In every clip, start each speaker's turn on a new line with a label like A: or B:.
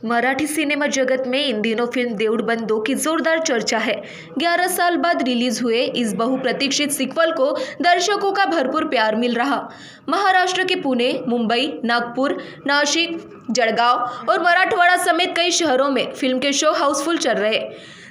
A: Marathi cinema जगत में in दिनों फिल्म देउड़ बंद 2 की जोरदार चर्चा है। 11 साल बाद रिलीज हुए इस बहुप्रतीक्षित सीक्वल को दर्शकों का भरपूर प्यार मिल रहा। महाराष्ट्र के पुणे, मुंबई, नागपुर, नासिक, जळगांव और मराठवाड़ा समेत कई शहरों में फिल्म के शो हाउसफुल चल रहे।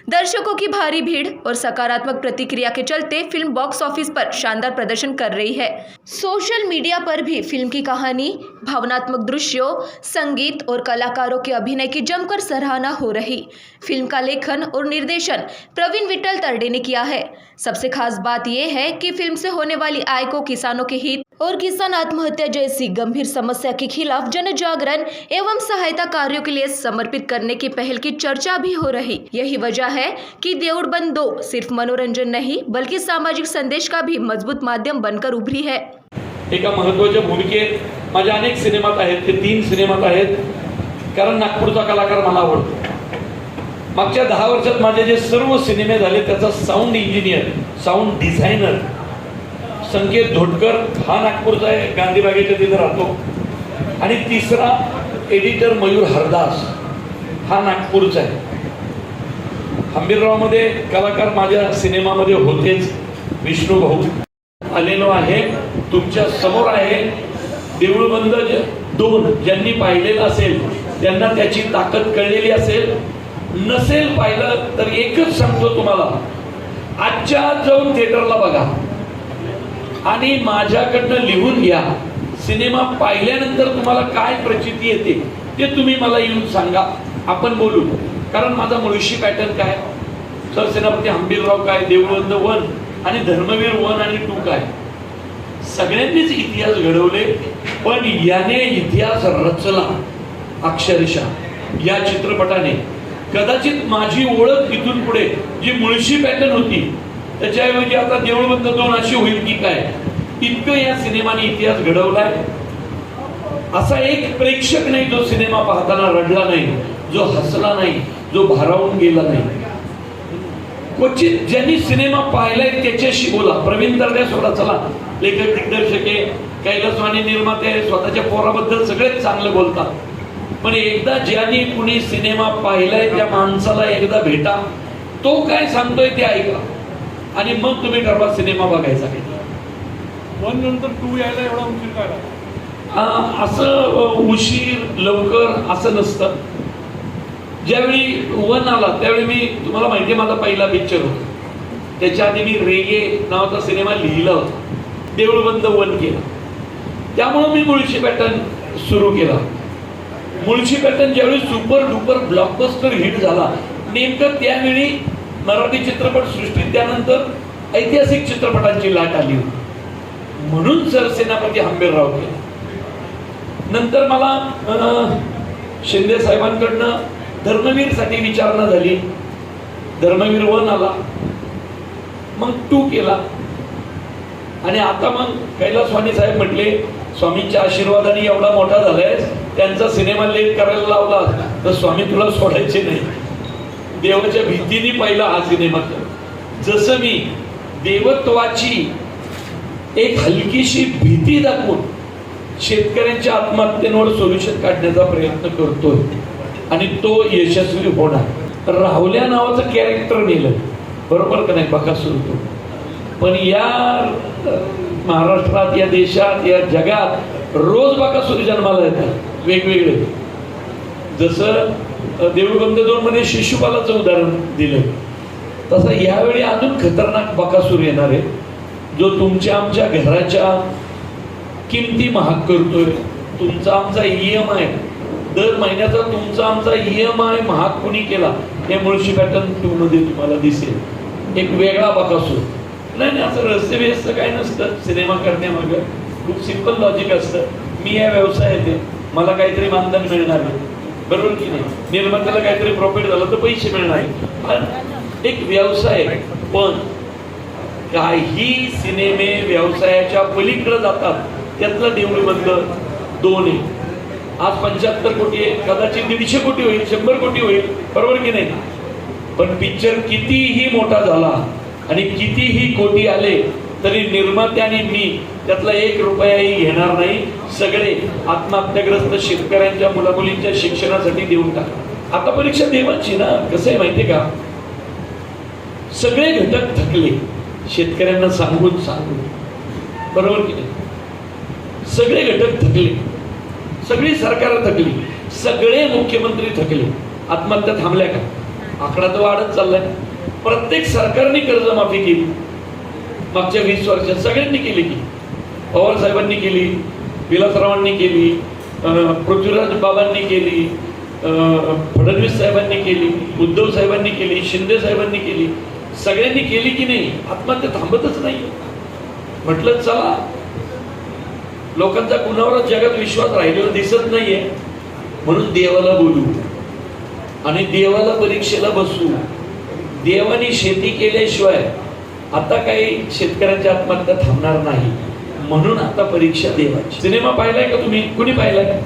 A: दर्शकों की भारी भीड़ और सकारात्मक प्रतिक्रिया के चलते फिल्म बॉक्स ऑफिस पर शानदार प्रदर्शन कर रही है। सोशल मीडिया पर भी फिल्म की कहानी, भावनात्मक दृश्यों, संगीत और कलाकारों के अभिनय की जमकर सराहना हो रही। फिल्म का लेखन और निर्देशन प्रवीण विट्ठल तरडे ने किया है। सबसे खास बात यह है कि फिल्म से होने वाली आय को किसानों के हित और किसान आत्महत्या जैसी गंभीर समस्या के खिलाफ जन जागरण एवं सहायता कार्यों के लिए समर्पित करने की पहल की चर्चा भी हो रही। यही वजह है कि देउड़ बंद 2 सिर्फ मनोरंजन नहीं बल्कि सामाजिक संदेश का भी मजबूत माध्यम बनकर उभरी है।
B: एका महत्त्वाच्या भूमिकेत माझ्या अनेक सिनेमात आहेत, ते 3 सिनेमात आहेत, कारण नागपूरचा कलाकार मला आवडतो। मागच्या 10 वर्षात माझे जे सर्व सिनेमे झाले त्याचा साऊंड इंजिनियर, साऊंड डिझायनर संकेत धोटकर हा नागपूरचा आहे, गांधीबागेच्या तिथे राहतो। आणि तिसरा एडिटर मयूर हरदास हा नागपूरचा आहे। हंबीररावमध्ये कलाकार माझ्या सिनेमामध्ये होतेच। विष्णू भाऊ आलेलो आहे, तुमच्या समोर आहे। देऊळ बंद 2 ज्यांनी पाहिलेलं असेल त्यांना त्याची ताकद कळलेली असेल, नसेल पाहिलं तर एकच सांगतो तुम्हाला, आजच्या जाऊन थिएटरला बघा आणि माझ्याकडनं लिहून घ्या। सिनेमा पाहिल्यानंतर तुम्हाला काय प्रचिती येते ते तुम्ही मला येऊन सांगा, आपण बोलू। कारण माझा मुळशी पॅटर्न काय, सरसेनापती हंबीरराव काय, देऊळबंद 1 आणि धर्मवीर 1 आणि 2 काय, सगळ्यांनीच इतिहास घडवले, पण याने इतिहास रचला अक्षरशः या चित्रपटाने। कदाचित माझी ओळख इथून पुढे जी मुळशी पॅटर्न होती त्याच्याऐवजी आता देऊळबंद 2 अशी होईल की काय, इतकं या सिनेमाने इतिहास घडवलाय। असा एक प्रेक्षक नाही जो सिनेमा पाहताना रडला नाही, जो हसला नाही, जो भारावून गेला नाही। क्वचित ज्यांनी सिनेमा पाहिलाय त्याच्याशी बोला। प्रवीण तरडे सोडा, चला लेखक दिग्दर्शक आहे, कैलासवाणी निर्माते आहे, स्वतःच्या पोराबद्दल सगळेच चांगलं बोलतात, पण एकदा ज्यांनी कुणी सिनेमा पाहिलाय त्या माणसाला एकदा भेटा, तो काय सांगतोय ते ऐका आणि मग तुम्ही ठरवा सिनेमा बघायचा।
C: 1 नंतर 2 यायला एवढा उशीर काय लागला?
B: असं उशीर लवकर असं नसतं। ज्यावेळी 1 आला त्यावेळी मी, तुम्हाला माहिती माझा पहिला पिक्चर होता, त्याच्या आधी मी रेगे नावाचा सिनेमा लिहिला होता, देऊळबंद 1 केला, त्यामुळे मी मुळशी पॅटर्न सुरू केला। मुळशी पॅटर्न ज्यावेळी सुपर डुपर ब्लॉकबस्टर हिट झाला, नेमकं त्यावेळी मराठी चित्रपट सृष्टीत त्यानंतर ऐतिहासिक चित्रपटांची लाट आली होती, म्हणून सरसेनापती हंबीरराव केला। नंतर मला शिंदे साहेबांकडनं धर्मवीर साठी विचारणा झाली, धर्मवीर 1 आला, मग 2 केला आणि आता मग कैलासवाणी साहेब म्हटले, स्वामींच्या आशीर्वादाने एवढा मोठा झालाय, त्यांचा सिनेमा लेट करायला लावला तर स्वामी तुला सोडायचे नाही। देवाच्या भीतीने पहिला हा सिनेमा केला। जसं मी देवत्वाची एक हलकीशी भीती दाखवून शेतकऱ्यांच्या आत्महत्येवर सोल्युशन काढण्याचा प्रयत्न करतोय आणि तो यशस्वी होणार। राहुल्या नावाचं कॅरेक्टर नेलं, बरोबर का नाही, बकासूर तो, पण या महाराष्ट्रात, या देशात, या जगात रोज बकासूर जन्माला येतात वेगवेगळे। जसं देऊळबंद 2 मध्ये शिशुपालाचं उदाहरण दिलं, तसं यावेळी अजून खतरनाक बकासूर येणार आहे, जो तुमच्या आमच्या घराच्या किमती महाग करतोय। तुमचा आमचा EMI, दर महिन्याचा तुमचा आमचा EMI महाग कोणी केला, हे मुळशी पॅटर्न 2 मध्ये तुम्हाला दिसेल। एक वेगळा बकासूर नाही, असं रहस्यव्यस्त काय नसतं सिनेमा करण्यामागे, खूप सिंपल लॉजिक असतं। मी या व्यवसायात आहे, मला काहीतरी मानधन मिळणार आहे, बरोबर की नाही, निर्मात्याला काहीतरी प्रॉफिट झालं तर पैसे मिळणार आहे, एक व्यवसाय। पण काही सिनेमे व्यवसायाच्या पलीकडे जातात, त्यातला देऊळबंद 2 आहे। आज 75 कोटी आहे, कदाचित 150 कोटी होईल, 100 कोटी होईल, बरोबर की नाही, पण पिक्चर कितीही मोठा झाला आणि कितीही कोटी आले तरी निर्माते आणि मी त्यातला 1 रुपयाही घेणार नाही. सगळे आत्महत्याग्रस्त शेतकऱ्यांच्या मुलामुलींच्या शिक्षणासाठी देऊन टाका. आता परीक्षा देवाची ना. कसं आहे माहितीये का, सगळे घटक थकले शेतकऱ्यांना सांगून सांगून, बरोबर की नाही? सगळे घटक थकले, सगळी सरकार थकली, सगळे मुख्यमंत्री थकले. आत्महत्या थांबल्या का? आकडा तर वाढत चाललाय. प्रत्येक सरकारने कर्जमाफी केली मागच्या 20 वर्षात, सगळ्यांनी केली की. पवार साहेबांनी केली, विलासरावांनी केली, पृथ्वीराज बाबांनी केली, फडणवीस साहेबांनी केली, उद्धव साहेबांनी केली, शिंदे साहेबांनी केली. सगळ्यांनी केली की नाही? आत्महत्या थांबतच नाही. म्हटलं चला, लोकांचा कुणावरच जगात विश्वास राहिलेला दिसत नाहीये, म्हणून देवाला बोलू आणि देवाला परीक्षेला बसू. देवानी शेती केल्याशिवाय आता काही शेतकऱ्यांची आत्महत्या थांबणार नाही, म्हणून आता परीक्षा देवाची. सिनेमा पाहिलाय का तुम्ही? कुणी पाहिलाय?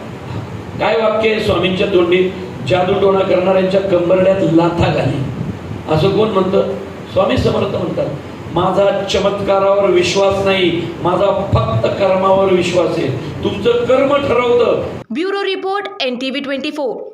B: काय वाक्य आहे स्वामींच्या तोंडी? जादूटोणा करणाऱ्यांच्या कंबरड्यात लाथा घाली, असं कोण म्हणतं? स्वामी समर्थ म्हणतात, माझा चमत्कारावर विश्वास नाही, माझा फक्त कर्मावर विश्वास आहे. तुमचं कर्म ठरवतं.
A: Bureau report NTV 24.